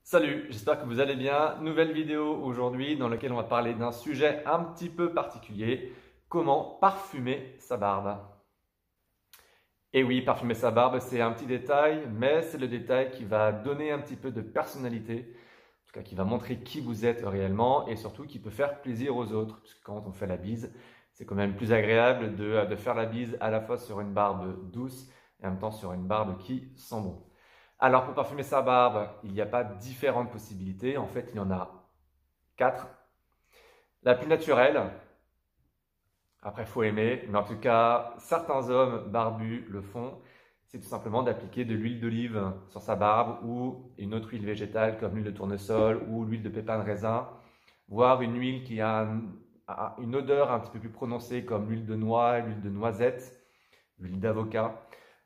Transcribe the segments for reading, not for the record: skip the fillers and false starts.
Salut, j'espère que vous allez bien. Nouvelle vidéo aujourd'hui dans laquelle on va parler d'un sujet un petit peu particulier, comment parfumer sa barbe. Et oui, parfumer sa barbe, c'est un petit détail, mais c'est le détail qui va donner un petit peu de personnalité, en tout cas qui va montrer qui vous êtes réellement et surtout qui peut faire plaisir aux autres, puisque quand on fait la bise, c'est quand même plus agréable de faire la bise à la fois sur une barbe douce et en même temps sur une barbe qui sent bon. Alors, pour parfumer sa barbe, il n'y a pas différentes possibilités. En fait, il y en a quatre. La plus naturelle, après, il faut aimer, mais en tout cas, certains hommes barbus le font. C'est tout simplement d'appliquer de l'huile d'olive sur sa barbe ou une autre huile végétale comme l'huile de tournesol ou l'huile de pépin de raisin, voire une huile qui a une odeur un petit peu plus prononcée comme l'huile de noix, l'huile de noisette, l'huile d'avocat.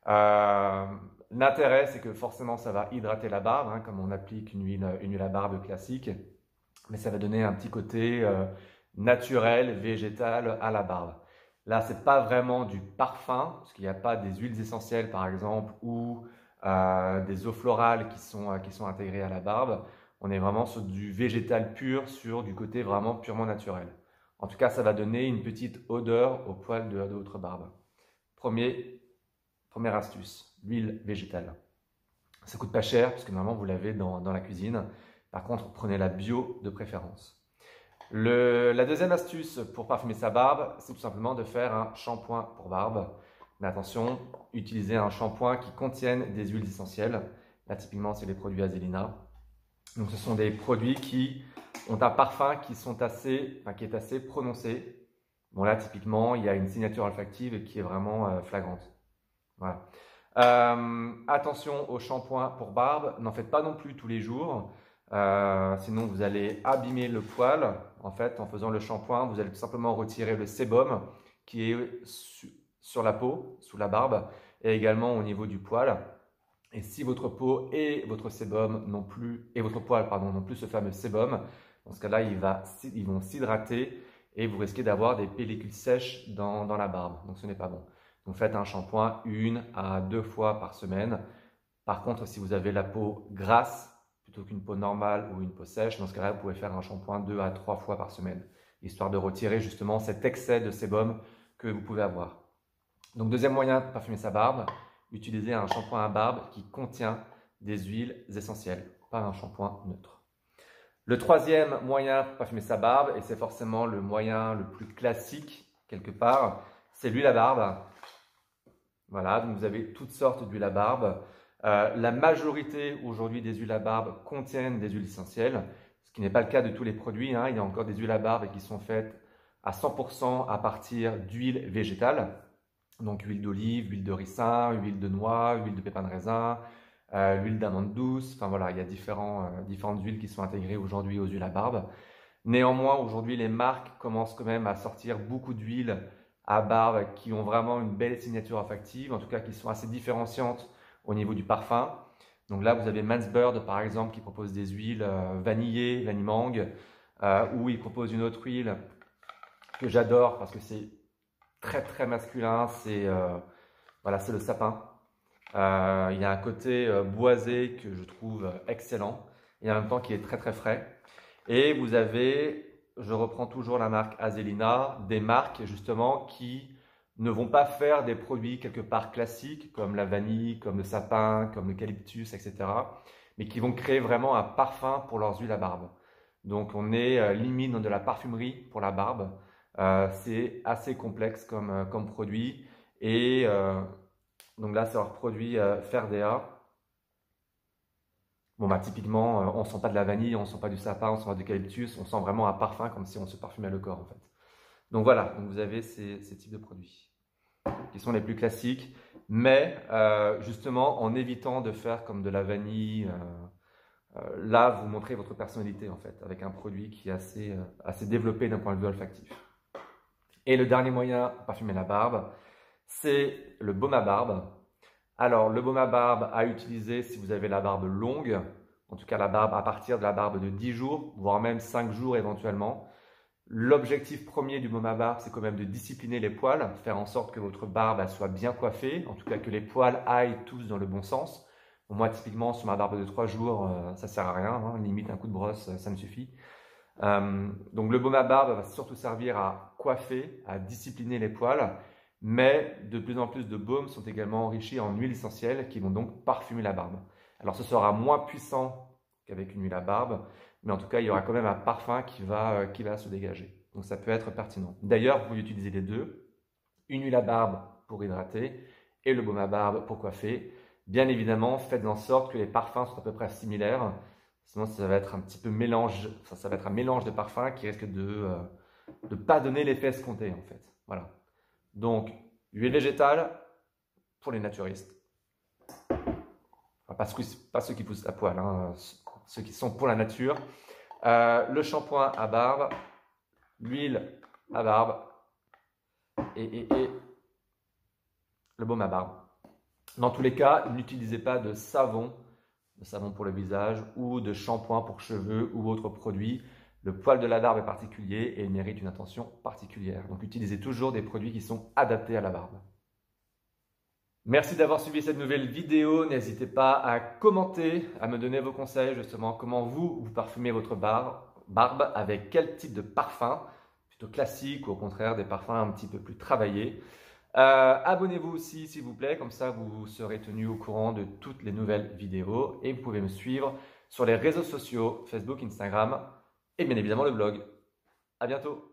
Euh, L'intérêt, c'est que forcément, ça va hydrater la barbe, hein, comme on applique une huile à barbe classique, mais ça va donner un petit côté naturel, végétal à la barbe. Là, c'est pas vraiment du parfum, parce qu'il n'y a pas des huiles essentielles, par exemple, ou des eaux florales qui sont intégrées à la barbe. On est vraiment sur du végétal pur, sur du côté vraiment purement naturel. En tout cas, ça va donner une petite odeur au poil de votre barbe. Première astuce, l'huile végétale. Ça coûte pas cher puisque normalement vous l'avez dans la cuisine. Par contre, prenez la bio de préférence. La deuxième astuce pour parfumer sa barbe, c'est tout simplement de faire un shampoing pour barbe. Mais attention, utilisez un shampoing qui contienne des huiles essentielles. Là, typiquement, c'est les produits Azelina. Donc, ce sont des produits qui ont un parfum qui est assez prononcé. Bon, là, typiquement, il y a une signature olfactive qui est vraiment flagrante. Voilà. Attention au shampoing pour barbe, n'en faites pas non plus tous les jours, sinon vous allez abîmer le poil. En fait, en faisant le shampoing, vous allez tout simplement retirer le sébum qui est sur la peau, sous la barbe, et également au niveau du poil. Et si votre peau et votre sébum n'ont plus, et votre poil, pardon, n'ont plus ce fameux sébum, dans ce cas-là, ils vont s'hydrater et vous risquez d'avoir des pellicules sèches dans la barbe. Donc ce n'est pas bon. Donc faites un shampoing 1 à 2 fois par semaine. Par contre, si vous avez la peau grasse plutôt qu'une peau normale ou une peau sèche, dans ce cas-là, vous pouvez faire un shampoing 2 à 3 fois par semaine, histoire de retirer justement cet excès de sébum que vous pouvez avoir. Donc deuxième moyen de parfumer sa barbe, utilisez un shampoing à barbe qui contient des huiles essentielles, pas un shampoing neutre. Le troisième moyen pour parfumer sa barbe, et c'est forcément le moyen le plus classique quelque part, c'est l'huile à barbe. Voilà, donc vous avez toutes sortes d'huiles à barbe. La majorité aujourd'hui des huiles à barbe contiennent des huiles essentielles, ce qui n'est pas le cas de tous les produits, hein. Il y a encore des huiles à barbe qui sont faites à 100% à partir d'huile végétale. Donc huile d'olive, huile de ricin, huile de noix, huile de pépin de raisin, l'huile d'amande douce. Enfin voilà, il y a différentes huiles qui sont intégrées aujourd'hui aux huiles à barbe. Néanmoins, aujourd'hui, les marques commencent quand même à sortir beaucoup d'huiles à barbe qui ont vraiment une belle signature olfactive, en tout cas qui sont assez différenciantes au niveau du parfum. Donc là, vous avez Mansbird par exemple qui propose des huiles vanillées, vanille mangue, ou il propose une autre huile que j'adore parce que c'est très très masculin, voilà, c'est le sapin. Il y a un côté boisé que je trouve excellent et en même temps qui est très très frais. Et vous avez, je reprends toujours la marque Azelina, des marques justement qui ne vont pas faire des produits quelque part classiques comme la vanille, comme le sapin, comme l'eucalyptus, etc. Mais qui vont créer vraiment un parfum pour leurs huiles à barbe. Donc on est limite dans de la parfumerie pour la barbe. C'est assez complexe comme produit. Et donc là, c'est leur produit Ferdea. Bon, bah, typiquement, on sent pas de la vanille, on sent pas du sapin, on sent pas d'eucalyptus, on sent vraiment un parfum comme si on se parfumait le corps en fait. Donc voilà, donc vous avez ces types de produits qui sont les plus classiques, mais justement en évitant de faire comme de la vanille, là vous montrez votre personnalité en fait, avec un produit qui est assez développé d'un point de vue olfactif. Et le dernier moyen pour parfumer la barbe, c'est le baume à barbe. Alors, le baume à barbe à utiliser si vous avez la barbe longue, en tout cas la barbe à partir de la barbe de 10 jours, voire même 5 jours éventuellement. L'objectif premier du baume à barbe, c'est quand même de discipliner les poils, faire en sorte que votre barbe elle soit bien coiffée, en tout cas que les poils aillent tous dans le bon sens. Moi, typiquement, sur ma barbe de 3 jours, ça sert à rien, hein, limite un coup de brosse, ça me suffit. Donc le baume à barbe va surtout servir à coiffer, à discipliner les poils, mais de plus en plus de baumes sont également enrichis en huiles essentielles qui vont donc parfumer la barbe. Alors ce sera moins puissant qu'avec une huile à barbe, mais en tout cas il y aura quand même un parfum qui va se dégager. Donc ça peut être pertinent. D'ailleurs, vous pouvez utiliser les deux, une huile à barbe pour hydrater et le baume à barbe pour coiffer. Bien évidemment, faites en sorte que les parfums soient à peu près similaires. Sinon, ça va être un petit peu mélange, ça va être un mélange de parfums qui risque de ne pas donner l'effet escompté en fait. Voilà. Donc, huile végétale pour les naturistes. Enfin, pas ceux qui poussent à poil, hein, ceux qui sont pour la nature. Le shampoing à barbe, l'huile à barbe et le baume à barbe. Dans tous les cas, n'utilisez pas de savon pour le visage ou de shampoing pour cheveux ou autres produits. Le poil de la barbe est particulier et il mérite une attention particulière. Donc utilisez toujours des produits qui sont adaptés à la barbe. Merci d'avoir suivi cette nouvelle vidéo. N'hésitez pas à commenter, à me donner vos conseils justement, comment vous parfumez votre barbe, avec quel type de parfum, plutôt classique ou au contraire des parfums un petit peu plus travaillés. Abonnez-vous aussi s'il vous plaît, comme ça vous serez tenu au courant de toutes les nouvelles vidéos et vous pouvez me suivre sur les réseaux sociaux, Facebook, Instagram et bien évidemment le blog. À bientôt!